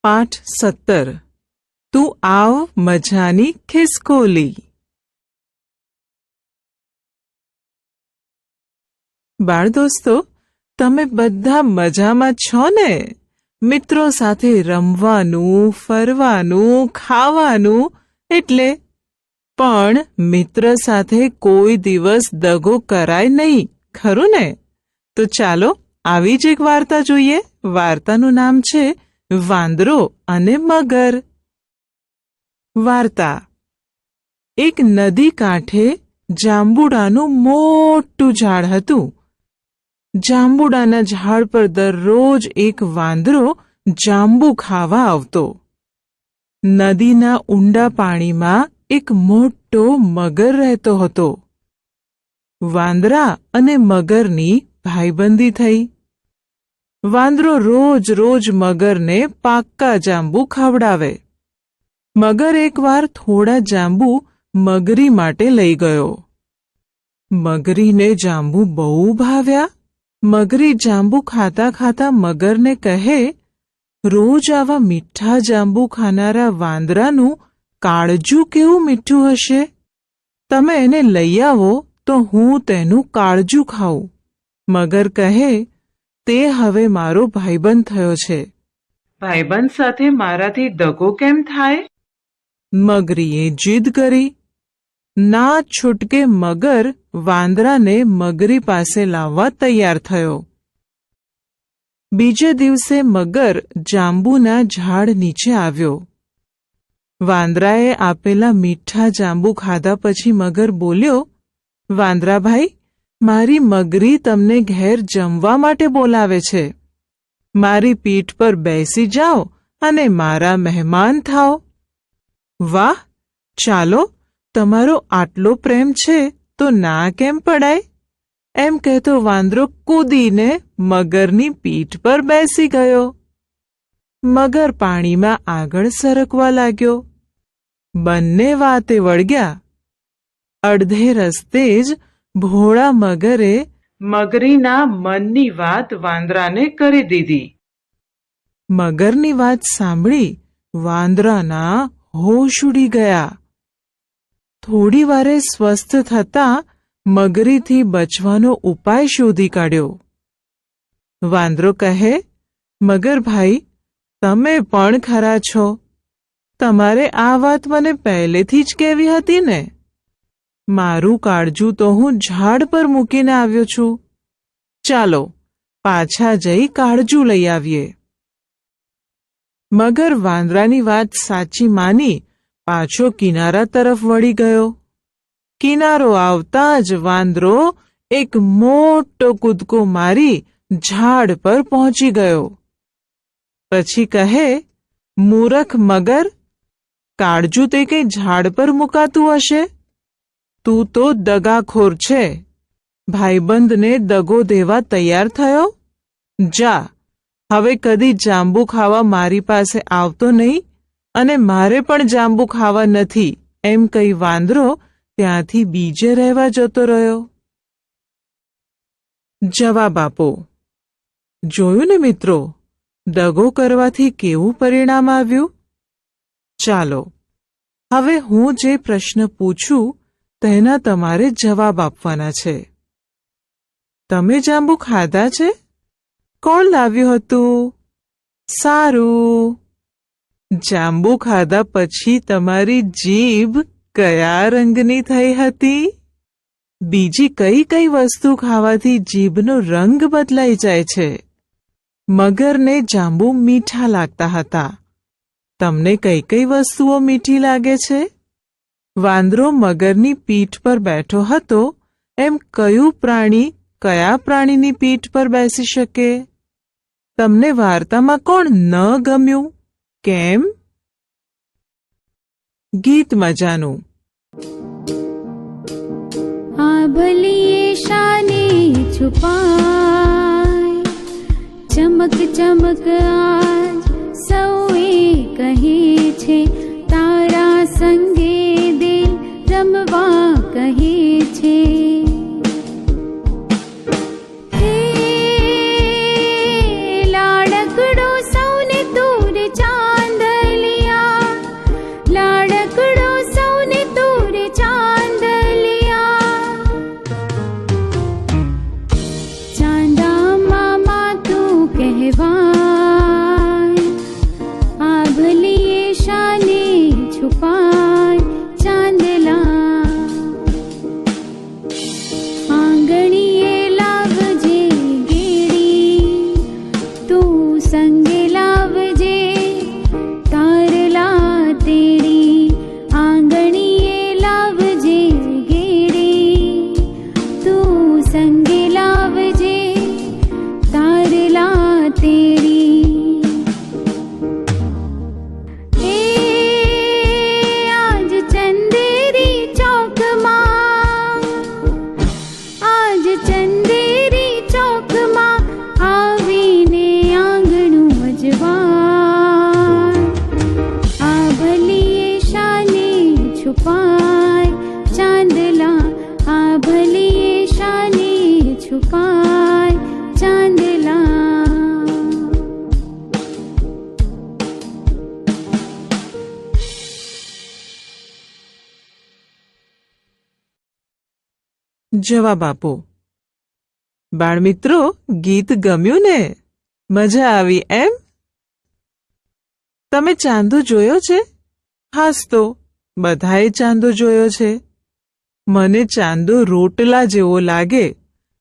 પાઠ 17 તું આવ મજાની ખિસકોલી। બાળ દોસ્તો, તમે બધા મજામાં છો ને? મિત્રો સાથે રમવાનું, ફરવાનું, ખાવાનું એટલે પણ મિત્ર સાથે કોઈ દિવસ દગો કરાય નહીં, ખરું ને? તો ચાલો આવી જ એક વાર્તા જોઈએ। વાર્તાનું નામ છે વાંદરો અને મગર। વાર્તા। એક નદી કાંઠે જાંબુડાનું મોટું ઝાડ હતું। જાંબુડાના ઝાડ પર દરરોજ એક વાંદરો જાંબુ ખાવા આવતો। નદીના ઊંડા પાણીમાં એક મોટો મગર રહેતો હતો। વાંદરા અને મગરની ભાઈબંધી થઈ। વાંદરો રોજ મગરને પાક્કા જાંબુ ખવડાવે। મગર એકવાર થોડા જાંબુ મગરી માટે લઈ ગયો। મગરીને જાંબુ બહુ ભાવ્યા। મગરી જાંબુ ખાતા ખાતા મગરને કહે, રોજ આવા મીઠા જાંબુ ખાનારા વાંદરાનું કાળજું કેવું મીઠું હશે? તમે એને લઈ આવો તો હું તેનું કાળજું ખાઉં। મગર કહે, તે હવે મારો ભાઈબંધ થયો છે, ભાઈબંધ સાથે મારાથી દગો કેમ થાય? મગરીએ જીદ કરી। ના છૂટકે મગર વાંદરાને મગરી પાસે લાવવા તૈયાર થયો। બીજે દિવસે મગર જાંબુના ઝાડ નીચે આવ્યો। વાંદરાએ આપેલા મીઠા જાંબુ ખાધા પછી મગર બોલ્યો, વાંદરાભાઈ, મારી મગરી તમને ઘેર જમવા માટે બોલાવે છે। મારી પીઠ પર બેસી જાઓ અને મારા મહેમાન થાઓ। વાહ, ચાલો, તમારો આટલો પ્રેમ છે તો ના કેમ પડાય? એમ કહેતો વાંદરો કૂદીને મગરની પીઠ પર બેસી ગયો। મગર પાણીમાં આગળ સરકવા લાગ્યો। બંને વાતે વળગ્યા। અડધે રસ્તે જ ભોળા મગરે મગરીના મનની વાત વાંદરાને કરી દીધી। મગરની વાત સાંભળી વાંદરાના હોશ ઉડી ગયા। થોડી વારે સ્વસ્થ થતાં મગરીથી બચવાનો ઉપાય શોધી કાઢ્યો। વાંદરો કહે, મગરભાઈ, તમે પણ ખરા છો। તમારે આ વાત મને પહેલેથી જ કહેવી હતી ને। મારું કાળજું તો હું ઝાડ પર મૂકીને આવ્યો છું। ચાલો પાછા જઈ કાળજું લઈ આવીએ। મગર વાંદરાની વાત સાચી માની પાછો કિનારા તરફ વળી ગયો। કિનારો આવતા જ વાંદરો એક મોટો કૂદકો મારી ઝાડ પર પહોંચી ગયો। પછી કહે, મૂરખ મગર, કાળજું તે કંઈ ઝાડ પર મુકાતું હશે? તું તો દગાખોર છે। ભાઈબંધને દગો દેવા તૈયાર થયો? જા, હવે કદી જાંબુ ખાવા મારી પાસે આવતો નહીં અને મારે પણ જાંબુ ખાવા નથી, એમ કહી વાંદરો ત્યાંથી બીજે રહેવા જતો રહ્યો। જવાબ આપો। જોયું ને મિત્રો, દગો કરવાથી કેવું પરિણામ આવ્યું? ચાલો હવે હું જે પ્રશ્ન પૂછું તેના તમારે જવાબ આપવાના છે। તમે જાંબુ ખાધા છે? કોણ લાવ્યું હતું? સારું। જાંબુ ખાધા પછી તમારી જીભ કયા રંગની થઈ હતી? બીજી કઈ કઈ વસ્તુ ખાવાથી જીભનો રંગ બદલાઈ જાય છે? મગરને જાંબુ મીઠા લાગતા હતા। તમને કઈ કઈ વસ્તુઓ મીઠી લાગે છે? વાંદરો મગરની પીઠ પર બેઠો હતો, એમ કયું પ્રાણી કયા પ્રાણીની પીઠ પર બેસી શકે? તમને વાર્તામાં કોણ ન ગમ્યું? કેમ? ગીત મજાનું। આ ભલી શાને છુપાય, ચમક ચમક આજ સૌએ કહે છે, તારા સંગે દિલ રમવા કહે છે। લાડકડો સૌને દૂર ચાલ, જવાબ આપો. બાળમિત્રો, ગીત ગમ્યું ને? મજા આવી એમ? તમે ચાંદો જોયો છે? હાસ તો બધાએ ચાંદો જોયો છે. મને ચાંદો રોટલા જેવો લાગે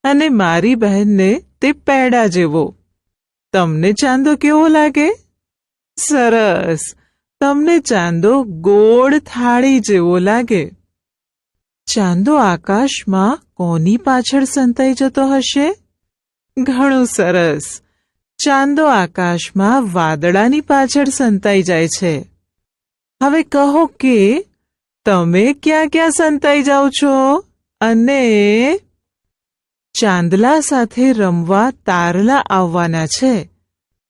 અને મારી બહેનને તે પેડા જેવો. તમને ચાંદો કેવો લાગે? સરસ! તમને ચાંદો ગોળ થાળી જેવો લાગે. ચાંદો આકાશમાં કોની પાછળ સંતાઈ જતો હશે? ઘણું સરસ! ચાંદો આકાશમાં વાદળાની પાછળ સંતાઈ જાય છે. હવે કહો કે તમે ક્યાં ક્યાં સંતાઈ જાઓ છો? અને ચાંદલા સાથે રમવા તારલા આવવાના છે.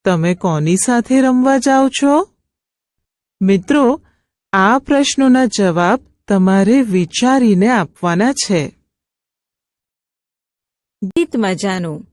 તમે કોની સાથે રમવા જાઓ છો? મિત્રો, આ પ્રશ્નોના જવાબ તમારે વિચારીને આપવાના છે. ગીત મજાનું.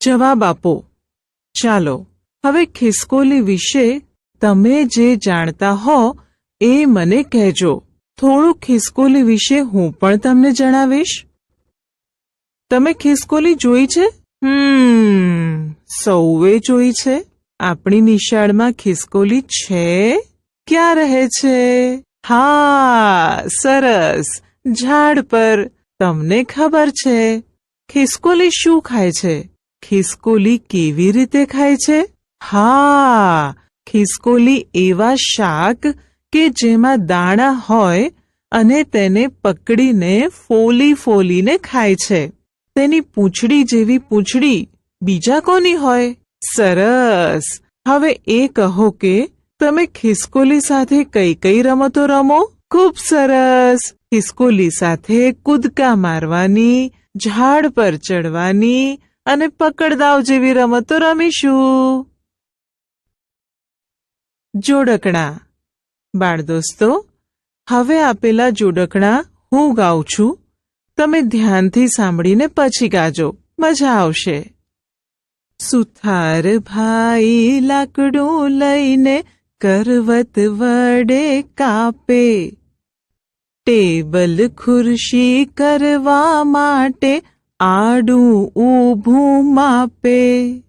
જવાબ આપો. ચાલો, હવે ખિસકોલી વિશે તમે જે જાણતા હો એ મને કહેજો. થોડું ખિસકોલી વિશે હું પણ તમને જણાવીશ. તમે ખિસકોલી જોઈ છે? સૌએ જોઈ છે. આપણી નિશાળમાં ખિસકોલી છે? ક્યાં રહે છે? હા, સરસ, ઝાડ પર. તમને ખબર છે ખિસકોલી શું ખાય છે? ખિસકોલી કેવી રીતે ખાય છે? હા, ખિસકોલી એવા શાક કે જેમાં દાણા હોય અને તેને પકડીને ફોલીને ખાય છે. તેની પૂંછડી જેવી પૂંછડી બીજા કોની હોય? સરસ! હવે એ કહો કે તમે ખિસકોલી સાથે કઈ કઈ રમતો રમો? ખૂબ સરસ! ખિસકોલી સાથે કૂદકા મારવાની, ઝાડ પર ચડવાની અને પકડદાવ જેવી રમતો રમીશું. જોડકણા. બાળદોસ્તો, હવે આપેલા જોડકણા હું ગાઉં છું. તમે ધ્યાનથી સાંભળીને પછી ગાજો. મજા આવશે. સુથાર ભાઈ લાકડું લઈને કરવત વડે કાપે. ટેબલ ખુરશી કરવા માટે આડું ઊભું માપે.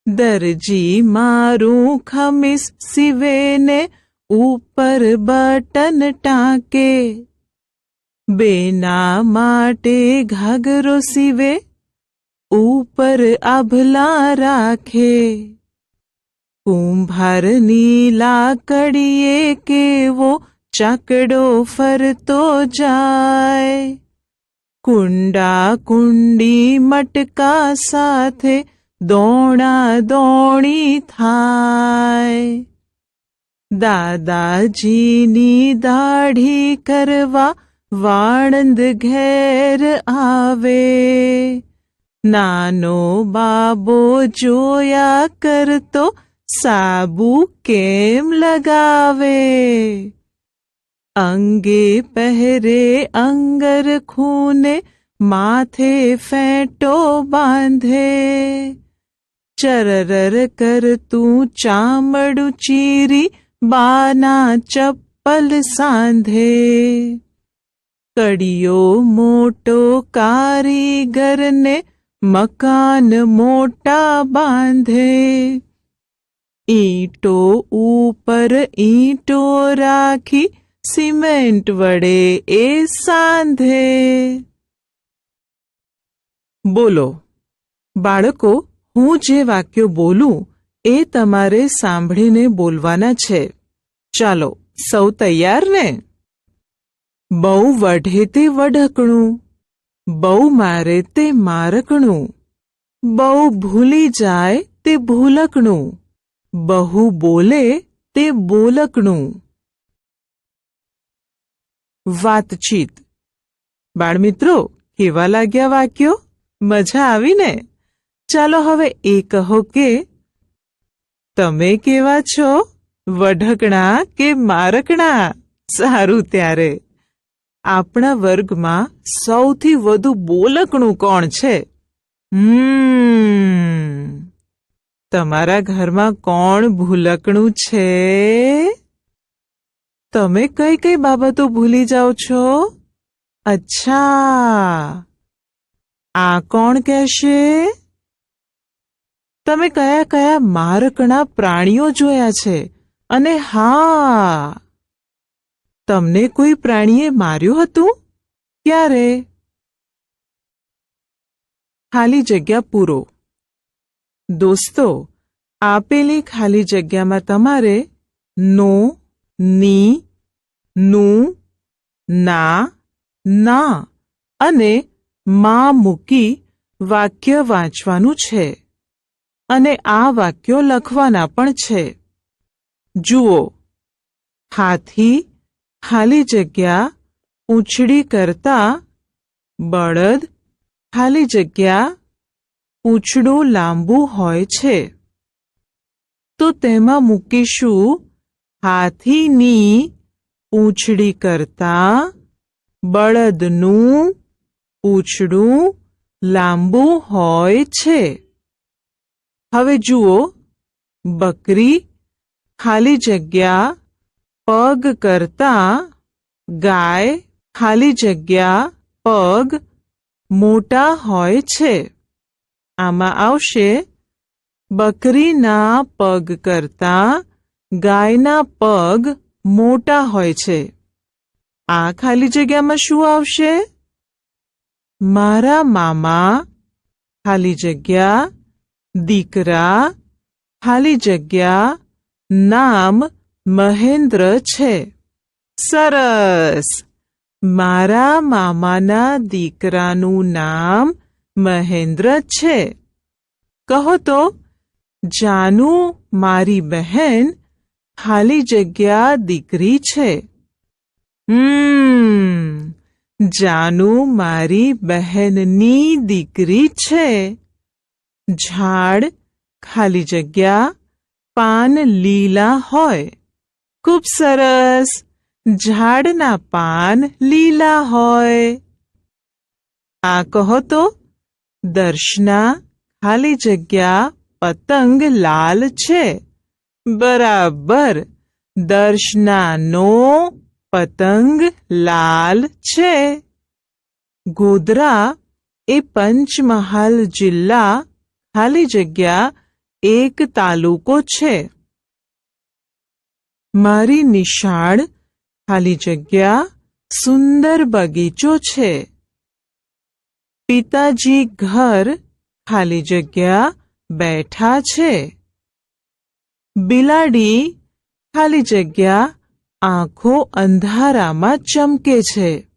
દરજી મારું ખમીસ સીવે ને ઉપર બટન ટાંકે. બેના માટે ઘાઘરો સીવે, ઉપર આભલા રાખે. કુંભારની લાકડીએ કેવો ચાકડો ફરતો જાય. કુંડા કુંડી મટકા સાથે દોણા દોણી થાય. દાદાજીની દાઢી કરવા વાણંદ ઘેર આવે. નાનો બાબો જોયા કરતો, સાબુ કેમ લગાવે. અંગે પહેરે અંગર ખૂને, માથે ફેંટો બાંધે. ચરર કરતું ચામડું ચીરી, બાના ચપ્પલ સાંધે. કડિયો મોટો કારીગરને, મકાન મોટા બાંધે. ઈંટો ઉપર ઈંટો રાખી, સિમેન્ટ વડે એ સાંધે. બોલો બાળકો, હું જે વાક્યો બોલું એ તમારે સાંભળીને બોલવાના છે. ચાલો, સૌ તૈયાર ને? બહુ વઢે તે વઢકણું, બહુ મારે તે મારકણું, બહુ ભૂલી જાય તે ભૂલકણું, બહુ બોલે તે બોલકણું. વાતચીત. બાળમિત્રો, કેવા લાગ્યા વાક્યો? મજા આવી ને? ચાલો હવે એ કહો કે તમે કેવા છો? વઢકણા કે મારકણા? સારું, ત્યારે આપણા વર્ગમાં સૌથી વધુ બોલકણું કોણ છે? તમારા ઘરમાં કોણ ભૂલકણું છે? તમે કઈ કઈ બાબતો ભૂલી જાઓ છો? અચ્છા, આ કોણ કહેશે? તમે કયા કયા મારકણા પ્રાણીઓ જોયા છે? અને હા, તમને કોઈ પ્રાણીએ માર્યું હતું? ક્યારે? ખાલી જગ્યા પૂરો. દોસ્તો, આપેલી ખાલી જગ્યામાં તમારે નો, ની, નું, ના, ના અને માં મૂકી વાક્ય વાંચવાનું છે અને આ વાક્યો લખવાના પણ છે. જુઓ, હાથી ખાલી જગ્યા પૂંછડી કરતા, બળદ ખાલી જગ્યા પૂંછડું લાંબુ હોય છે. તો તેમાં મૂકીશું હાથીની પૂંછડી કરતા બળદનું પૂંછડું લાંબુ હોય છે. હવે જુઓ, બકરી ખાલી જગ્યા પગ કરતા ગાય ખાલી જગ્યા પગ મોટા હોય છે. આમાં આવશે બકરીના પગ કરતા ગાયના પગ મોટા હોય છે. આ ખાલી જગ્યામાં શું આવશે? મારા મામા ખાલી જગ્યા દીકરા ખાલી જગ્યા નામ મહેન્દ્ર છે. સરસ! મારા મામાના દીકરાનું નામ મહેન્દ્ર છે. કહો તો, જાનુ મારી બહેન ખાલી જગ્યા દીકરી છે. જાનુ મારી બહેનની દીકરી છે. ઝાડ ખાલી જગ્યા પાન લીલા હોય. ખૂબ સરસ! ઝાડના પાન લીલા હોય. આ કહો તો, દર્શના ખાલી જગ્યા પતંગ લાલ છે. બરાબર, દર્શનાનો પતંગ લાલ છે. ગોધરા એ પંચમહાલ જિલ્લા ખાલી જગ્યા એક તાલુકો છે. મારી નિશાળ ખાલી જગ્યા સુંદર બગીચો છે. પિતાજી ઘર ખાલી જગ્યા બેઠા છે. બિલાડી ખાલી જગ્યા આંખો અંધારામાં ચમકે છે.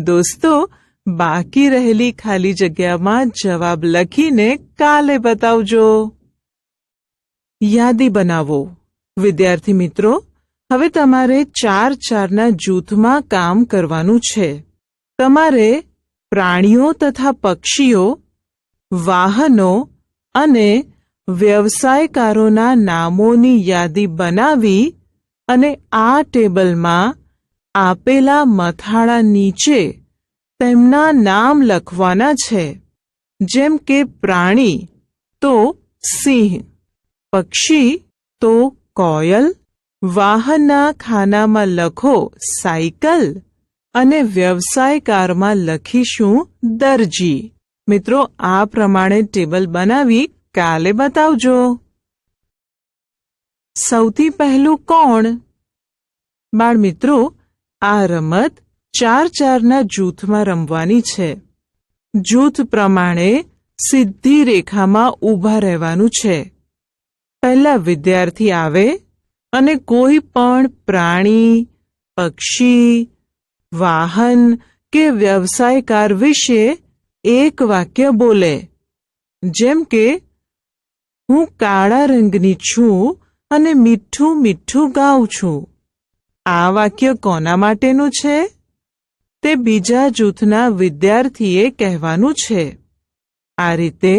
દોસ્તો, બાકી રહેલી ખાલી જગ્યામાં જવાબ લખીને કાલે બતાવજો. યાદી બનાવો. વિદ્યાર્થી મિત્રો, હવે તમારે 4-4ના જૂથમાં કામ કરવાનું છે. તમારે પ્રાણીઓ તથા પક્ષીઓ, વાહનો અને વ્યવસાયકારોના નામોની યાદી બનાવી અને આ ટેબલમાં આપેલા મથાળા નીચે તેમના નામ લખવાના છે. જેમ કે પ્રાણી તો સિંહ, પક્ષી તો કોયલ, વાહનના ખાનામાં લખો સાયકલ અને વ્યવસાયકારમાં લખીશું દરજી. મિત્રો, આ પ્રમાણે ટેબલ બનાવી કાલે બતાવજો. સૌથી પહેલું કોણ? બાળમિત્રો, આ રમત 4-4ના જૂથમાં રમવાની છે. જૂથ પ્રમાણે સીધી રેખામાં ઊભા રહેવાનું છે. પહેલા વિદ્યાર્થી આવે અને કોઈ પણ પ્રાણી, પક્ષી, વાહન કે વ્યવસાયકાર વિશે એક વાક્ય બોલે. જેમ કે, હું કાળા રંગની છું અને મીઠું મીઠું ગાઉં છું. આ વાક્ય કોના માટેનું છે? તે બીજા જૂથના વિદ્યાર્થીએ કહેવાનું છે. આ રીતે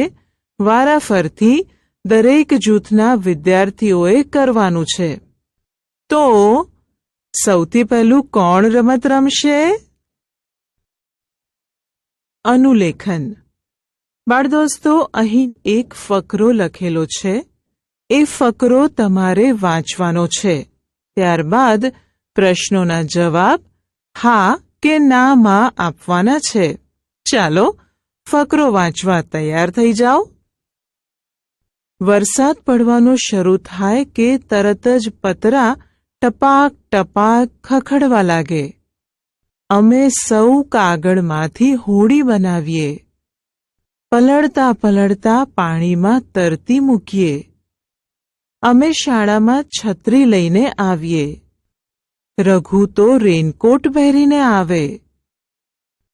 વારાફરતી દરેક જૂથના વિદ્યાર્થીઓએ કરવાનું છે. તો સૌથી પહેલું કોણ રમત રમશે? અનુલેખન. બાળદોસ્તો, અહીં એક ફકરો લખેલો છે. એ ફકરો તમારે વાંચવાનો છે. ત્યારબાદ પ્રશ્નોના જવાબ હા કે ના માં આપવાના છે. ચાલો ફકરો વાંચવા તૈયાર થઈ જાઓ. વરસાદ પડવાનો શરૂ થાય કે તરત જ પતરા ટપાક ટપાક ખખડવા લાગે. અમે સૌ કાગળમાંથી હોડી બનાવીએ. પલળતા પલળતા પાણીમાં તરતી મૂકીએ. અમે શાળામાં છત્રી લઈને આવીએ. રઘુ તો રેનકોટ પહેરીને આવે.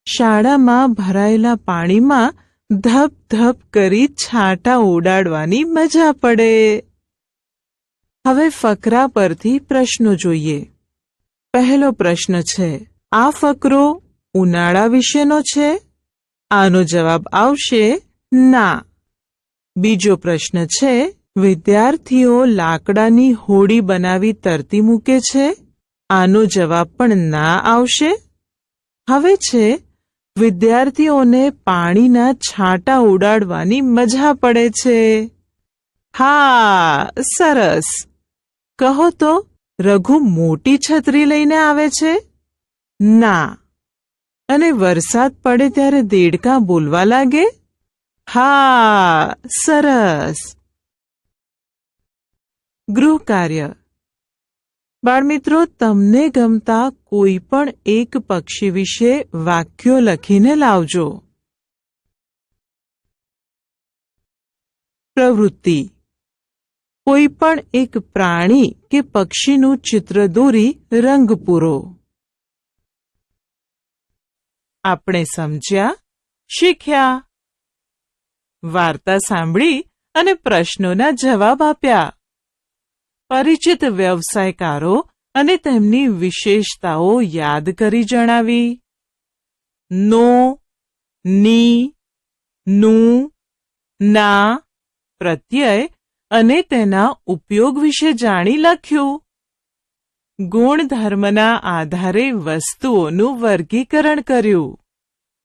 શાળામાં ભરાયેલા પાણીમાં ધપ ધપ કરી છાંટા ઉડાડવાની મજા પડે. હવે ફકરા પરથી પ્રશ્નો જોઈએ. પહેલો પ્રશ્ન છે, આ ફકરો ઉનાળા વિશેનો છે? આનો જવાબ આવશે ના. બીજો પ્રશ્ન છે, વિદ્યાર્થીઓ લાકડાની હોડી બનાવી તરતી મૂકે છે? આનો જવાબ પણ ના આવશે. હવે છે, વિદ્યાર્થીઓને પાણીના છાંટા ઉડાડવાની મજા પડે છે. હા, સરસ. કહો તો, રઘુ મોટી છત્રી લઈને આવે છે? ના. અને વરસાદ પડે ત્યારે દેડકા બોલવા લાગે? હા, સરસ. ગૃહ કાર્ય. બાળમિત્રો, તમને ગમતા કોઈ પણ એક પક્ષી વિશે વાક્યો લખીને લાવજો. પ્રવૃત્તિ. કોઈ પણ એક પ્રાણી કે પક્ષીનું ચિત્ર દોરી રંગ પૂરો. આપણે સમજ્યા, શીખ્યા. વાર્તા સાંભળી અને પ્રશ્નોના જવાબ આપ્યા. પરિચિત વ્યવસાયકારો અને તેમની વિશેષતાઓ યાદ કરી જણાવી. નો, ની, નું, ના પ્રત્યય અને તેના ઉપયોગ વિશે જાણી લખ્યું. ગુણધર્મના આધારે વસ્તુઓનું વર્ગીકરણ કર્યું.